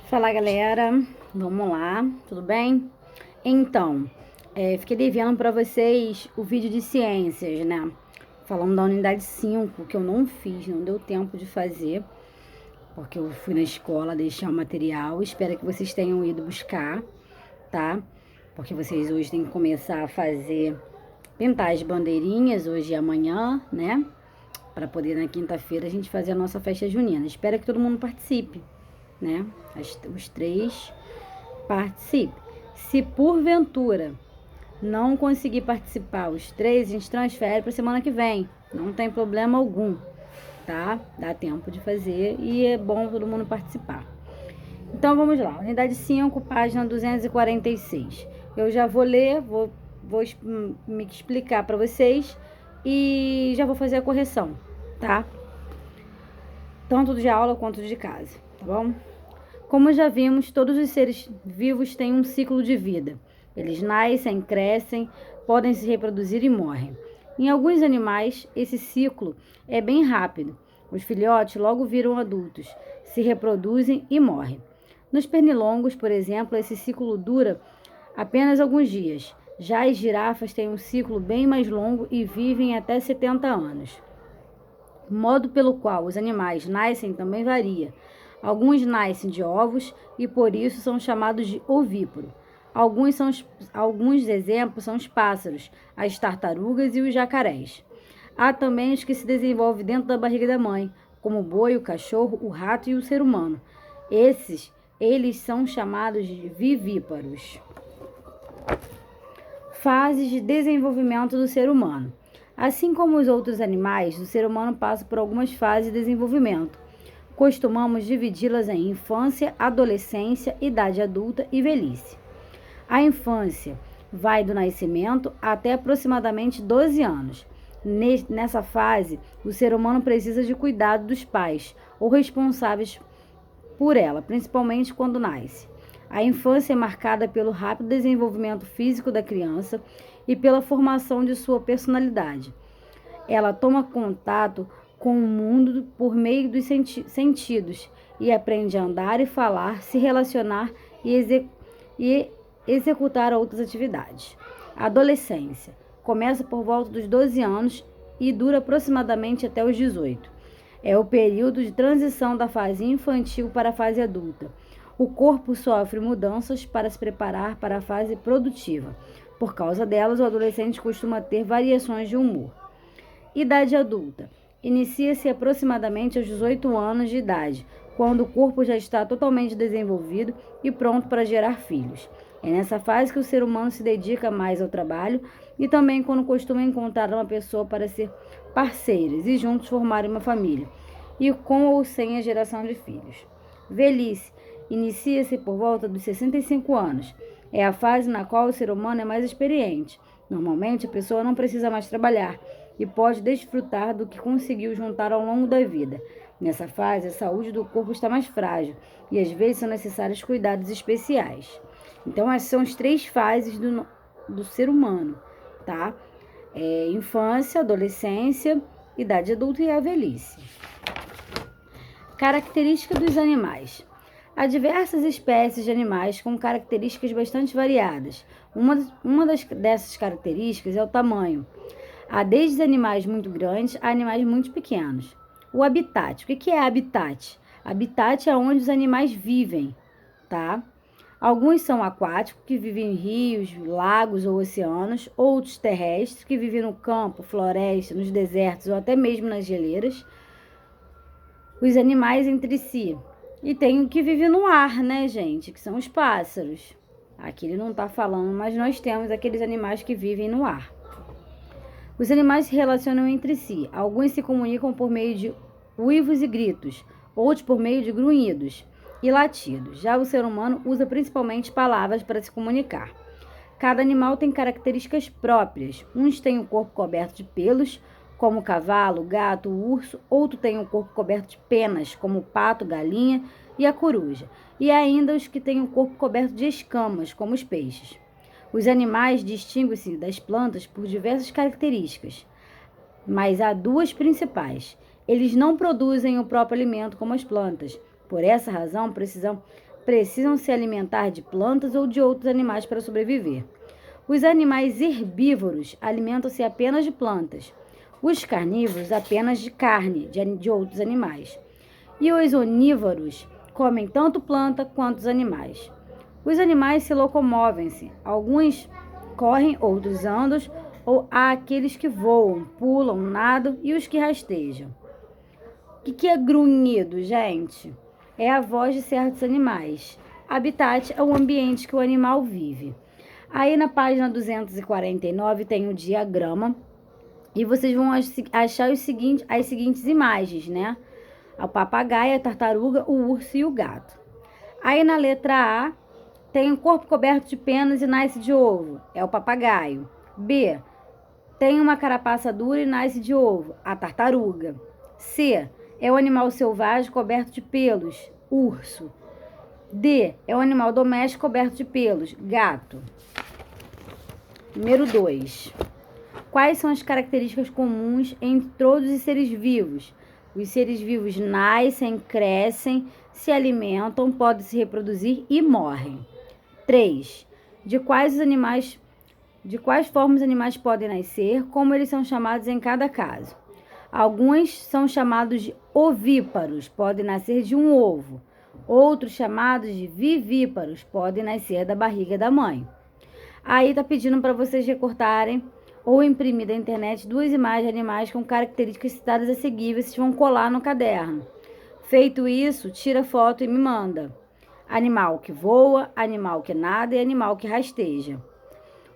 Fala galera, vamos lá, tudo bem? Então, fiquei devendo para vocês o vídeo de ciências, né? Falando da unidade 5 que eu não fiz, não deu tempo de fazer, porque eu fui na escola deixar o material. Espero que vocês tenham ido buscar, tá? Porque vocês hoje têm que começar a fazer, pintar as bandeirinhas hoje e amanhã, né? Para poder na quinta-feira a gente fazer a nossa festa junina. Espero que todo mundo participe, né? Os três participem. Se porventura não conseguir participar os três, a gente transfere para semana que vem. Não tem problema algum, tá? Dá tempo de fazer e é bom todo mundo participar. Então vamos lá, unidade 5, página 246. Eu já vou ler, vou me explicar para vocês e já vou fazer a correção, tá? Tanto de aula quanto de casa, tá bom? Como já vimos, todos os seres vivos têm um ciclo de vida. Eles nascem, crescem, podem se reproduzir e morrem. Em alguns animais, esse ciclo é bem rápido. Os filhotes logo viram adultos, se reproduzem e morrem. Nos pernilongos, por exemplo, esse ciclo dura apenas alguns dias. Já as girafas têm um ciclo bem mais longo e vivem até 70 anos. O modo pelo qual os animais nascem também varia. Alguns nascem de ovos e por isso são chamados de ovíparo. Alguns exemplos são os pássaros, as tartarugas e os jacarés. Há também os que se desenvolvem dentro da barriga da mãe, como o boi, o cachorro, o rato e o ser humano. Eles são chamados de vivíparos. Fases de desenvolvimento do ser humano. Assim como os outros animais, o ser humano passa por algumas fases de desenvolvimento. Costumamos dividi-las em infância, adolescência, idade adulta e velhice. A infância vai do nascimento até aproximadamente 12 anos. Nessa fase, o ser humano precisa de cuidado dos pais ou responsáveis por ela, principalmente quando nasce. A infância é marcada pelo rápido desenvolvimento físico da criança e pela formação de sua personalidade. Ela toma contato com o mundo por meio dos sentidos e aprende a andar e falar, se relacionar e executar outras atividades. A adolescência começa por volta dos 12 anos e dura aproximadamente até os 18. É o período de transição da fase infantil para a fase adulta. O corpo sofre mudanças para se preparar para a fase produtiva. Por causa delas, o adolescente costuma ter variações de humor. Idade adulta. Inicia-se aproximadamente aos 18 anos de idade, quando o corpo já está totalmente desenvolvido e pronto para gerar filhos. É nessa fase que o ser humano se dedica mais ao trabalho e também quando costuma encontrar uma pessoa para ser parceiras e juntos formarem uma família, e com ou sem a geração de filhos. Velhice. Inicia-se por volta dos 65 anos. É a fase na qual o ser humano é mais experiente. Normalmente, a pessoa não precisa mais trabalhar e pode desfrutar do que conseguiu juntar ao longo da vida. Nessa fase, a saúde do corpo está mais frágil e às vezes são necessários cuidados especiais. Então, essas são as três fases do ser humano, tá? Infância, adolescência, idade adulta e a velhice. Características dos animais. Há diversas espécies de animais com características bastante variadas. Uma dessas características é o tamanho. Há desde animais muito grandes a animais muito pequenos. O habitat. O que é habitat? Habitat é onde os animais vivem, tá? Alguns são aquáticos, que vivem em rios, lagos ou oceanos. Outros terrestres, que vivem no campo, floresta, nos desertos ou até mesmo nas geleiras. Os animais entre si. E tem o que vive no ar, né, gente? Que são os pássaros. Aqui ele não está falando, mas nós temos aqueles animais que vivem no ar. Os animais se relacionam entre si. Alguns se comunicam por meio de uivos e gritos, outros por meio de grunhidos e latidos. Já o ser humano usa principalmente palavras para se comunicar. Cada animal tem características próprias. Uns têm o corpo coberto de pelos, como o cavalo, o gato, o urso. Outro tem o corpo coberto de penas, como o pato, galinha e a coruja. E ainda os que têm o corpo coberto de escamas, como os peixes. Os animais distinguem-se das plantas por diversas características, mas há duas principais. Eles não produzem o próprio alimento como as plantas. Por essa razão, precisam se alimentar de plantas ou de outros animais para sobreviver. Os animais herbívoros alimentam-se apenas de plantas. Os carnívoros apenas de carne de outros animais. E os onívoros comem tanto planta quanto os animais. Os animais se locomovem-se. Alguns correm, outros andam, ou há aqueles que voam, pulam, nadam e os que rastejam. O que é grunhido, gente? É a voz de certos animais. Habitat é o ambiente que o animal vive. Aí na página 249 tem o diagrama e vocês vão achar as seguintes imagens, né? O papagaio, a tartaruga, o urso e o gato. Aí na letra A tem um corpo coberto de penas e nasce de ovo. É o papagaio. B. Tem uma carapaça dura e nasce de ovo. A tartaruga. C. É um animal selvagem coberto de pelos. Urso. D. É um animal doméstico coberto de pelos. Gato. Número 2. Quais são as características comuns entre todos os seres vivos? Os seres vivos nascem, crescem, se alimentam, podem se reproduzir e morrem. 3. De quais formas os animais podem nascer, como eles são chamados em cada caso? Alguns são chamados de ovíparos, podem nascer de um ovo. Outros chamados de vivíparos, podem nascer da barriga da mãe. Aí está pedindo para vocês recortarem ou imprimir da internet 2 imagens de animais com características citadas a seguir. Vocês vão colar no caderno. Feito isso, tira foto e me manda. Animal que voa, animal que nada e animal que rasteja.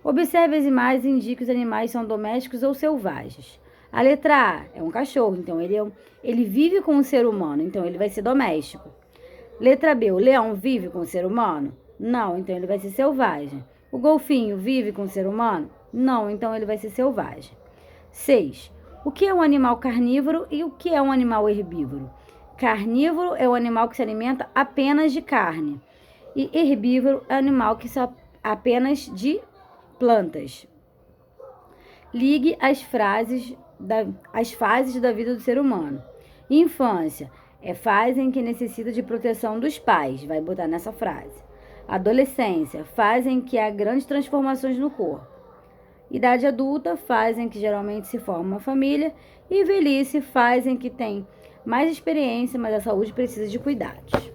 Observe as imagens e indique os animais são domésticos ou selvagens. A letra A é um cachorro, então ele vive com o ser humano, então ele vai ser doméstico. Letra B, o leão vive com o ser humano? Não, então ele vai ser selvagem. O golfinho vive com o ser humano? Não, então ele vai ser selvagem. 6. O que é um animal carnívoro e o que é um animal herbívoro? Carnívoro é o animal que se alimenta apenas de carne. E herbívoro é o animal que se apenas de plantas. Ligue as fases da vida do ser humano. Infância é fase em que necessita de proteção dos pais. Vai botar nessa frase. Adolescência, fase em que há grandes transformações no corpo. Idade adulta, fase em que geralmente se forma uma família. E velhice, fase em que tem mais experiência, mas a saúde precisa de cuidados.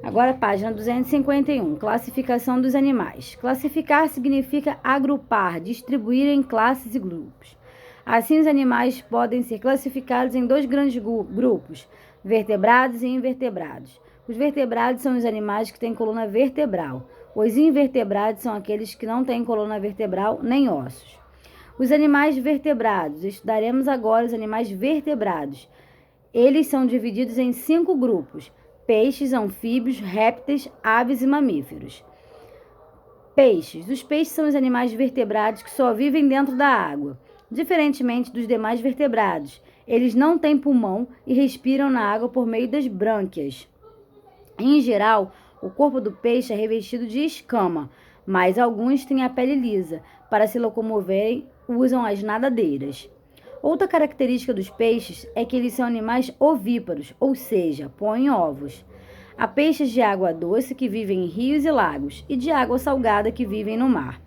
Agora, página 251. Classificação dos animais. Classificar significa agrupar, distribuir em classes e grupos. Assim, os animais podem ser classificados em 2 grandes grupos, vertebrados e invertebrados. Os vertebrados são os animais que têm coluna vertebral. Os invertebrados são aqueles que não têm coluna vertebral nem ossos. Os animais vertebrados. Estudaremos agora os animais vertebrados. Eles são divididos em 5 grupos: peixes, anfíbios, répteis, aves e mamíferos. Peixes. Os peixes são os animais vertebrados que só vivem dentro da água. Diferentemente dos demais vertebrados, eles não têm pulmão e respiram na água por meio das brânquias. Em geral, o corpo do peixe é revestido de escama, mas alguns têm a pele lisa. Para se locomoverem, usam as nadadeiras. Outra característica dos peixes é que eles são animais ovíparos, ou seja, põem ovos. Há peixes de água doce que vivem em rios e lagos e de água salgada que vivem no mar.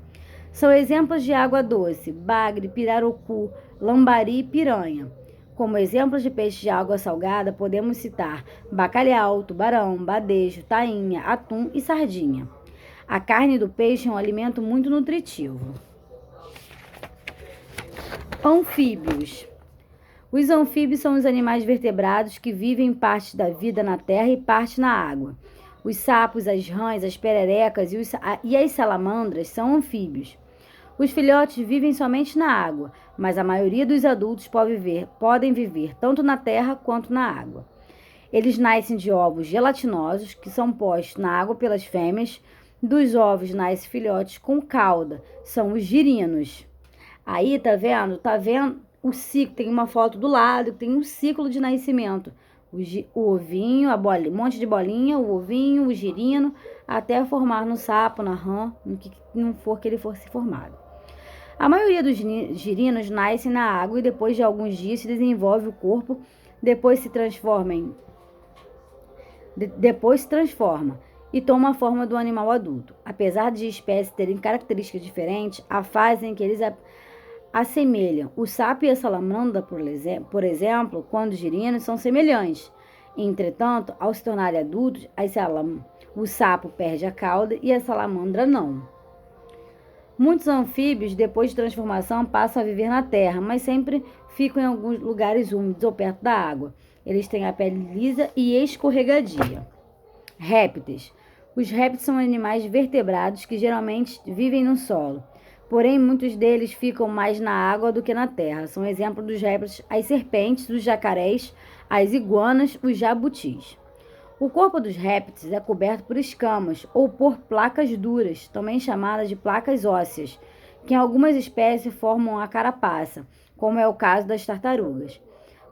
São exemplos de água doce: bagre, pirarucu, lambari e piranha. Como exemplos de peixes de água salgada, podemos citar bacalhau, tubarão, badejo, tainha, atum e sardinha. A carne do peixe é um alimento muito nutritivo. Anfíbios. Os anfíbios são os animais vertebrados que vivem parte da vida na terra e parte na água. Os sapos, as rãs, as pererecas e as salamandras são anfíbios. Os filhotes vivem somente na água, mas a maioria dos adultos podem viver tanto na terra quanto na água. Eles nascem de ovos gelatinosos, que são postos na água pelas fêmeas. Dos ovos nascem filhotes com cauda, são os girinos. Aí, tá vendo? O ciclo, tem uma foto do lado, tem um ciclo de nascimento. O ovinho, um monte de bolinha, o ovinho, o girino, até formar no sapo, na rã, no que não for que ele fosse formado. A maioria dos girinos nascem na água e depois de alguns dias se desenvolve o corpo, depois se transforma. e toma a forma do animal adulto. Apesar de espécies terem características diferentes, a fase em que eles assemelham. O sapo e a salamandra, por exemplo, quando girinos, são semelhantes. Entretanto, ao se tornarem adultos, o sapo perde a cauda e a salamandra não. Muitos anfíbios, depois de transformação, passam a viver na terra, mas sempre ficam em alguns lugares úmidos ou perto da água. Eles têm a pele lisa e escorregadia. Répteis. Os répteis são animais vertebrados que geralmente vivem no solo. Porém, muitos deles ficam mais na água do que na terra. São exemplos dos répteis as serpentes, os jacarés, as iguanas, os jabutis. O corpo dos répteis é coberto por escamas ou por placas duras, também chamadas de placas ósseas, que em algumas espécies formam a carapaça, como é o caso das tartarugas.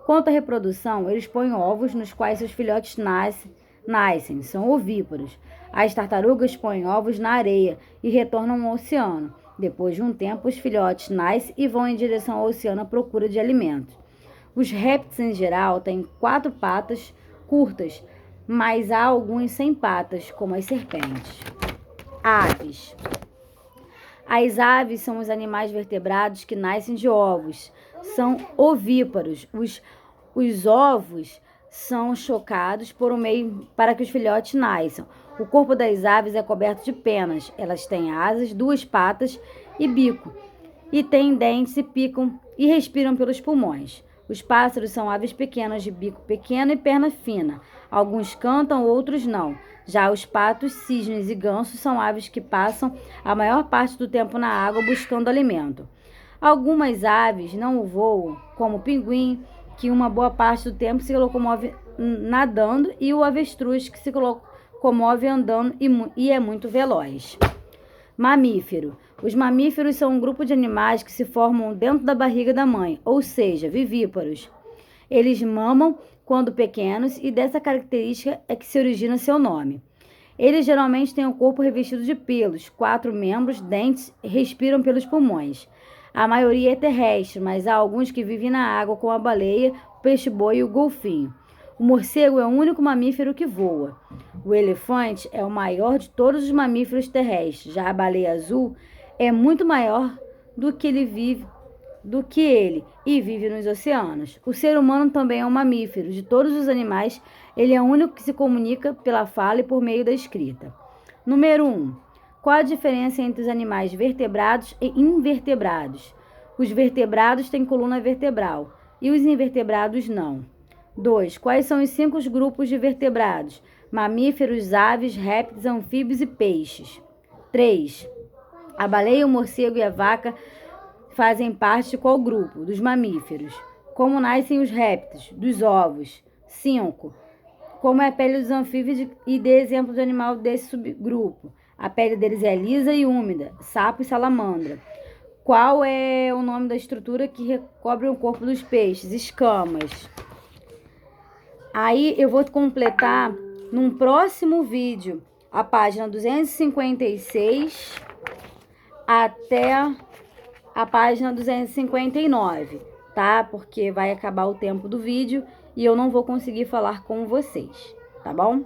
Quanto à reprodução, eles põem ovos nos quais seus filhotes nascem, são ovíparos. As tartarugas põem ovos na areia e retornam ao oceano. Depois de um tempo, os filhotes nascem e vão em direção ao oceano à procura de alimentos. Os répteis, em geral, têm 4 patas curtas, mas há alguns sem patas, como as serpentes. Aves. As aves são os animais vertebrados que nascem de ovos. São ovíparos. Os ovos são chocados por um meio para que os filhotes nasçam. O corpo das aves é coberto de penas. Elas têm asas, 2 patas e bico. E têm dentes e picam e respiram pelos pulmões. Os pássaros são aves pequenas de bico pequeno e perna fina. Alguns cantam, outros não. Já os patos, cisnes e gansos são aves que passam a maior parte do tempo na água buscando alimento. Algumas aves não voam, como o pinguim, que uma boa parte do tempo se locomove nadando, e o avestruz, que se locomove andando e é muito veloz. Mamífero. Os mamíferos são um grupo de animais que se formam dentro da barriga da mãe, ou seja, vivíparos. Eles mamam quando pequenos e dessa característica é que se origina seu nome. Eles geralmente têm o corpo revestido de pelos, 4 membros, dentes e respiram pelos pulmões. A maioria é terrestre, mas há alguns que vivem na água, como a baleia, o peixe-boi e o golfinho. O morcego é o único mamífero que voa. O elefante é o maior de todos os mamíferos terrestres. Já a baleia azul é muito maior do que ele e vive nos oceanos. O ser humano também é um mamífero. De todos os animais, ele é o único que se comunica pela fala e por meio da escrita. Número 1. Qual a diferença entre os animais vertebrados e invertebrados? Os vertebrados têm coluna vertebral e os invertebrados não. 2. Quais são os 5 grupos de vertebrados? Mamíferos, aves, répteis, anfíbios e peixes. 3. A baleia, o morcego e a vaca fazem parte de qual grupo? Dos mamíferos. Como nascem os répteis? Dos ovos. 5. Como é a pele dos anfíbios e dê exemplo de animal desse subgrupo? A pele deles é lisa e úmida, sapo e salamandra. Qual é o nome da estrutura que recobre o corpo dos peixes? Escamas. Aí eu vou completar num próximo vídeo a página 256 até a página 259, tá? Porque vai acabar o tempo do vídeo e eu não vou conseguir falar com vocês, tá bom?